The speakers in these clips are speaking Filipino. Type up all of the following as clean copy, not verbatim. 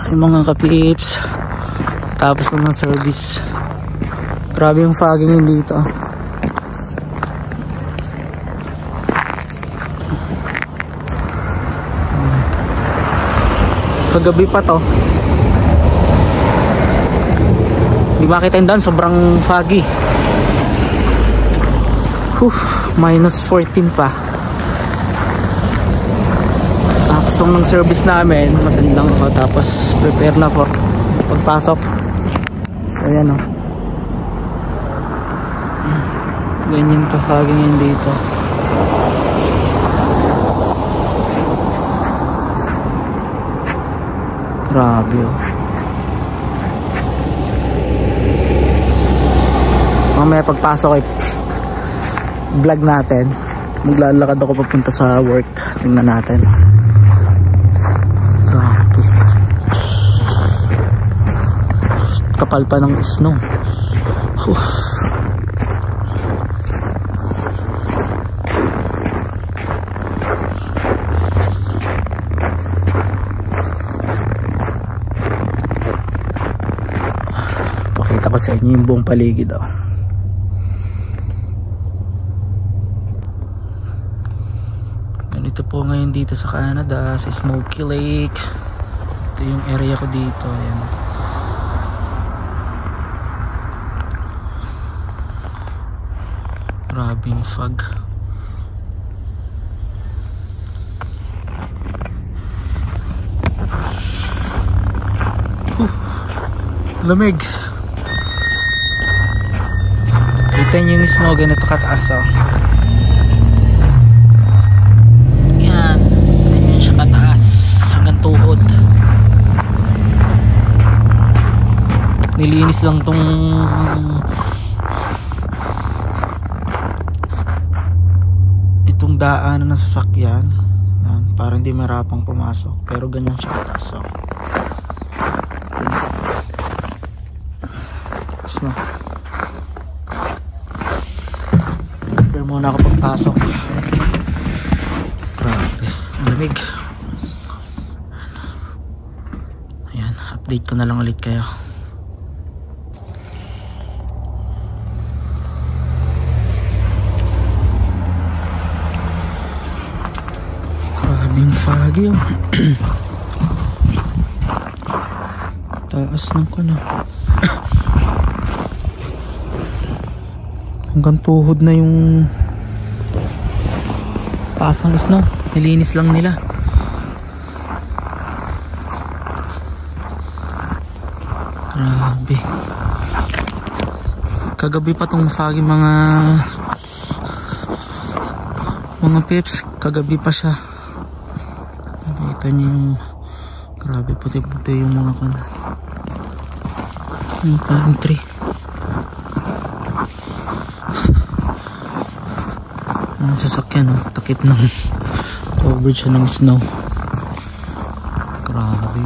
Yung mga kapips, tapos ko ng service. Grabe yung fogging dito. Kagabi pa to, di ba kita doon, sobrang foggy. Minus 14 pa. Tapos ng service namin, matandang ako, tapos prepare na for pagpasok. So ayan o, ganyan ka foggy ngayon dito. Grabe o. Mamaya pagpasok ay vlog natin. Maglalakad ako papunta sa work. Tingnan natin. Grabe. Kapal pa ng snow. Pakita ko sa inyo yung buong paligid oh. Ganito po ngayon dito sa Canada, sa Smoky Lake. Ito yung area ko dito. Ayan. Grabing fog. Lamig. Kita nyo yung snow, ganito kataas oh. Yan, ganyan siya kataas hanggang tuhod. Nilinis lang tong itong daanan ng sasakyan. Yan, para hindi marapang pumasok. Pero ganyan siya kataas oh. No. Pero muna ako pagpasok. Grabe, lamig. Ayan, update ko na lang ulit kayo. Grabing foggy oh. Taas ng kuno. Hanggang tuhod na yung taas ng snow. Nilinis lang nila. Grabe. Kagabi pa tong foggy mga pips. Kagabi pa siya. Nakita niyo yung grabe, puti-puti yung mga kana. Yung palm tree. Ang sasakyan oh, takip ng covered siya ng snow. Grabe.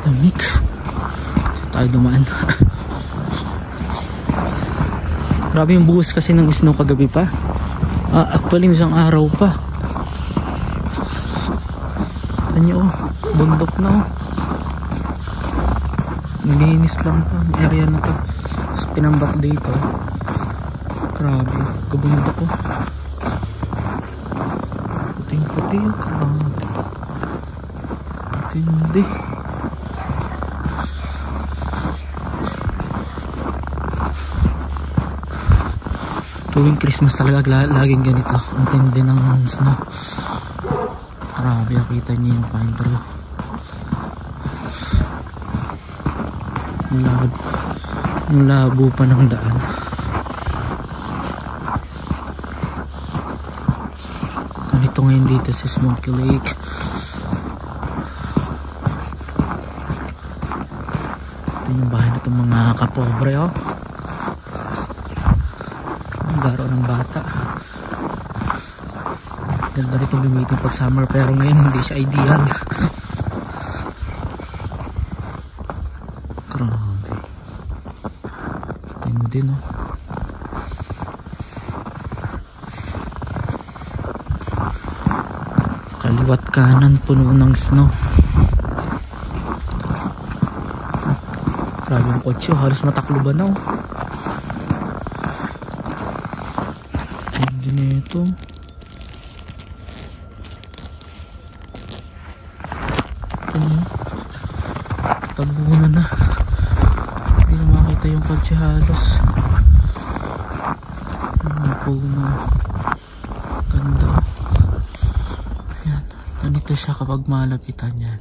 Lamig. Tayo dumaan. Grabe yung buhos kasi ng snow kagabi pa. Actually isang araw pa. Ano oh, bundok na oh. Nilinis lang pa ang area na to. Tapos tinambak dito. Grabe, kabundok oh. Puting-puti oh. Grabe. Tindi. Tuwing Christmas talaga laging ganito. Ang tindi ng snow. Grabe, nakita niyo yung pine tree. Yung labo pa ng daan. Ganito ngayon dito sa Smoky Lake. Ito yung bahay na itong mga kapobre oh. Ang garo ng bata. Ganda rin itong gamitin pag summer, pero ngayon hindi siya ideal. Grabe. Hindi no. Kaliwat kanan puno ng snow. Grabe yung kotse, halos matakluban na. Hindi na ito. Tabunan na. Hindi na makita yung kotse halos. Puno. Ganda. Ayan. Ganito siya kapag malapitan yan.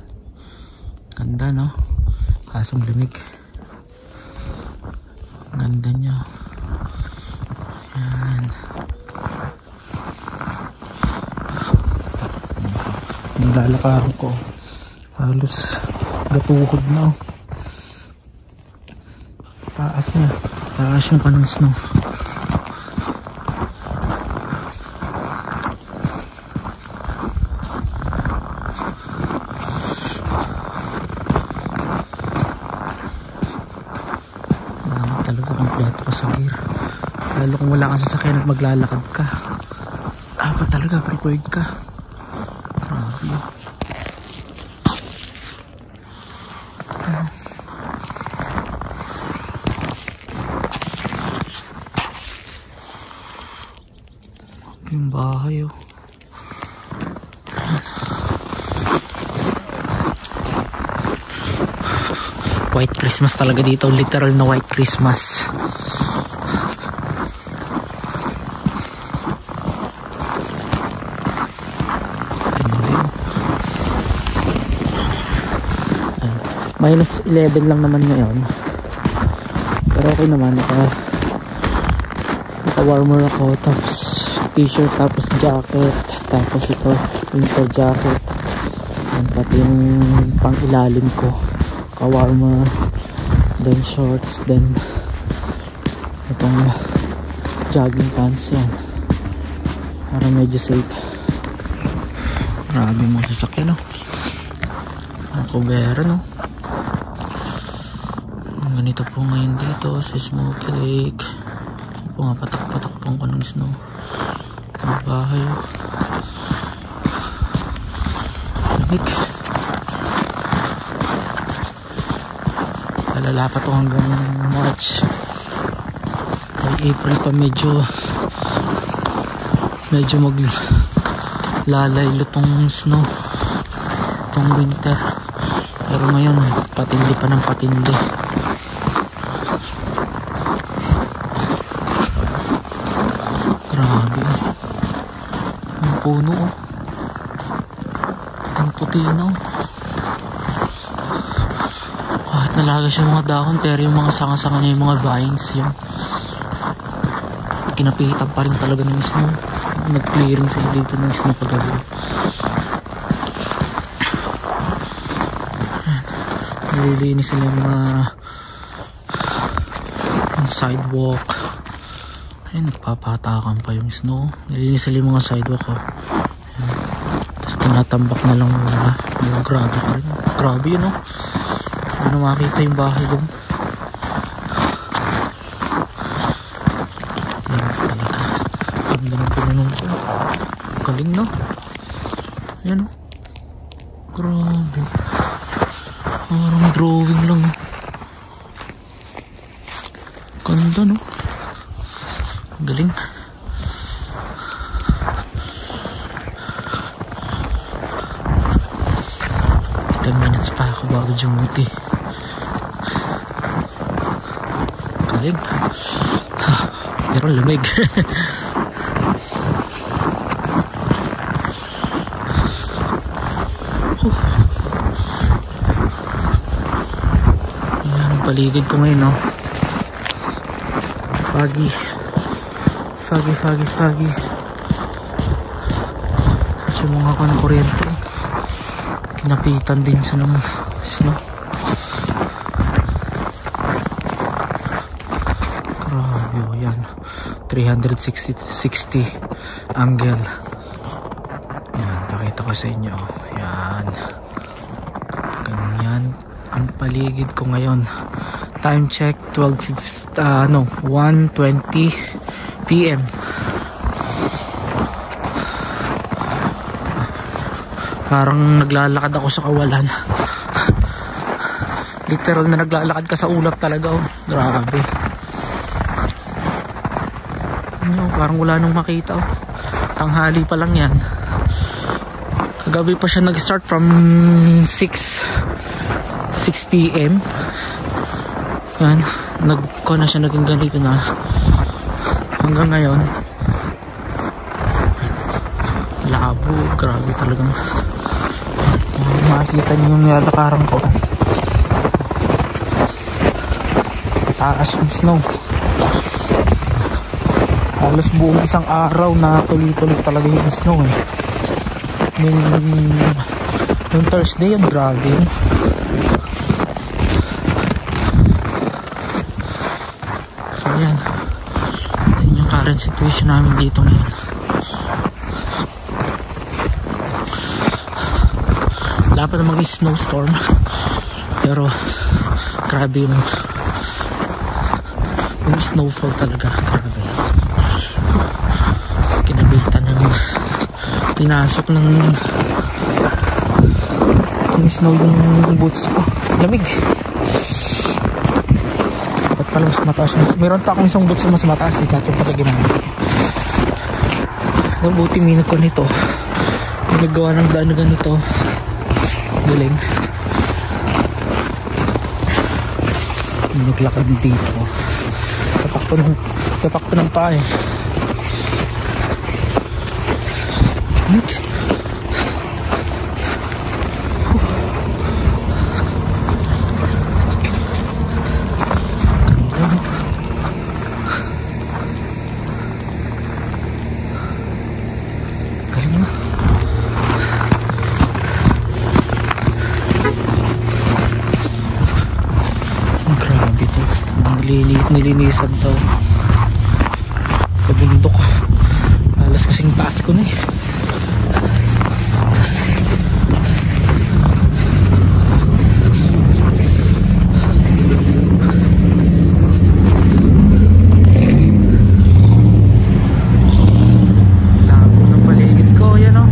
Ganda no? Kasong lamig. Ganda niya. Ayan. Yung lalakaran ko halos gatuhod na. Taas niya. Taas yung kanang snow. Talaga kompleto ka sa gear. Lalo kung wala kang sasakyan at maglalakad ka, dapat talaga prepared ka. Grabe. Yung bahay oh. White Christmas talaga dito, literal na White Christmas. Minus 11 lang naman ngayon, pero okay naman. Naka warmer ako, tapos t-shirt, tapos jacket, tapos ito winter jacket, and pati yung pang ilalim ko warmer, then shorts, then itong jogging pants yan para medyo safe. Grabe mga sasakyan no, ang kubera no. Ganito po ngayon dito sa Smoky Lake. Po nga patak-patak pong ko ng snow. Ang bahay lamig. Lalapat ko hanggang March. By April pa medyo maglalaylo tong snow, tong winter. Pero ngayon patindi pa ng patindi. Grabe ang puno oh. Ang puti na oh. Nalagas yung mga dahon, pero yung mga sanga-sanga niya, yung mga vines yun, kinapitan pa rin talaga ng snow. Nag-clearing sila dito ng snow kagabi. Nililinis sila yung mga sidewalk. Ayun, nagpapatakan pa yung snow. Nililinis sila yung mga sidewalk oh. Tapos tinatambak na lang muna. Yung grabe pa rin. Grabe yun oh. Ano makita yung bahay doon. Yan talaga. Ganda ng pinanong ko. Galing no. Yan o. Grabe. Parang drawing lang. Ganda no. Galing. Minutes pa ako bago jumuti. Galing. Pero lamig. Ayan ang paligid ko ngayon no. Foggy. Sumunga ko ng kuryente. Kinapitan din siya ng snow. Grabe o yan. 360 angle. Pakita ko sa inyo. Yan. Ganyan ang paligid ko ngayon. Time check 1:20 PM. Parang naglalakad ako sa kawalan. Literal na naglalakad ka sa ulap talaga. Oh. Grabe. Ano, parang wala nang makita. Oh. Tanghali pa lang yan. Kagabi pa siya nag-start from 6 PM. Yan. Nagko na siya naging ganito na. Hanggang ngayon. Labo. Grabe talagang. Makikita niyo yung nilakaran ko. Taas yung snow. Halos buong isang araw na tuloy-tuloy talaga yung snow eh. Yung Thursday yung grabe. So yan. Yan yung current situation namin dito ngayon. Wala pa namang snowstorm, pero grabe yung snowfall talaga. Grabe. Kinabitan ng pinasok ng snow yung boots ko. Lamig. Dapat pala mas mataas. Meron pa akong isang boots na mas mataas eh. Dapat pala ginawa. Nabuti minag ko nito. Nagawa ng daan na ganito. Galing. Naglakad dito. Tapak to ng paa eh. Galing na. Grabe to. Nilinisan to. Kabundok. Alas kasing taas ko na eh. Labo ng paligid ko. Yan o.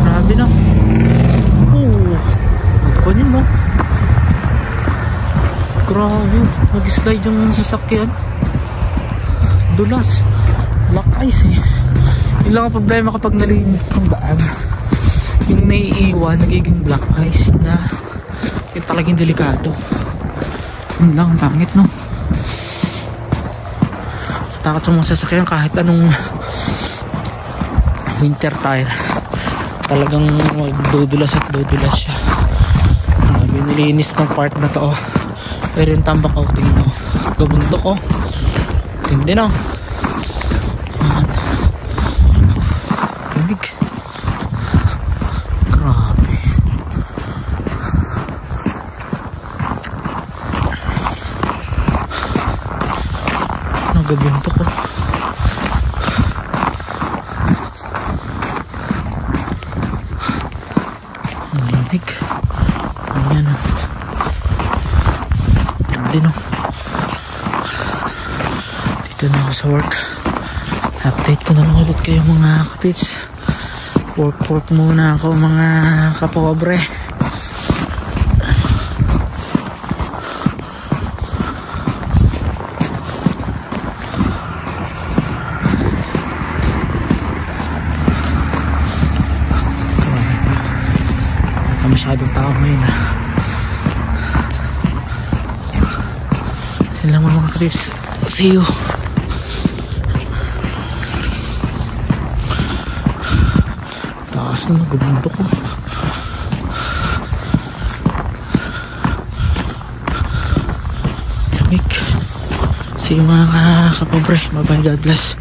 Grabe na. Magpan yun no. Grabe. Nag-slide yung sasakyan. Dulas. Black ice eh. Yung lang ang problema kapag nalinis ng daan, yung naiiwan nagiging black ice na yung talagang delikado. Yun lang ang pangit no. Takot sa mga sasakyan kahit anong winter tire, talagang magdudulas at dudulas siya. Nilinis ng part na to. Pero yung tambak outing no, gabundok ko. Hindi no. Lamig. Grabe. Nagabunto ko. Lamig. Ayan o. Hindi no. Dito na ako sa work. Update ko na lang ulit kayo mga kapips. Work muna ako mga kapobre. Wala masyadong tao ngayon ha. Yan lang mga kapips. See you. Taas na nagabundok ko. Lamig. See you mga kapobre. Bye bye. God bless.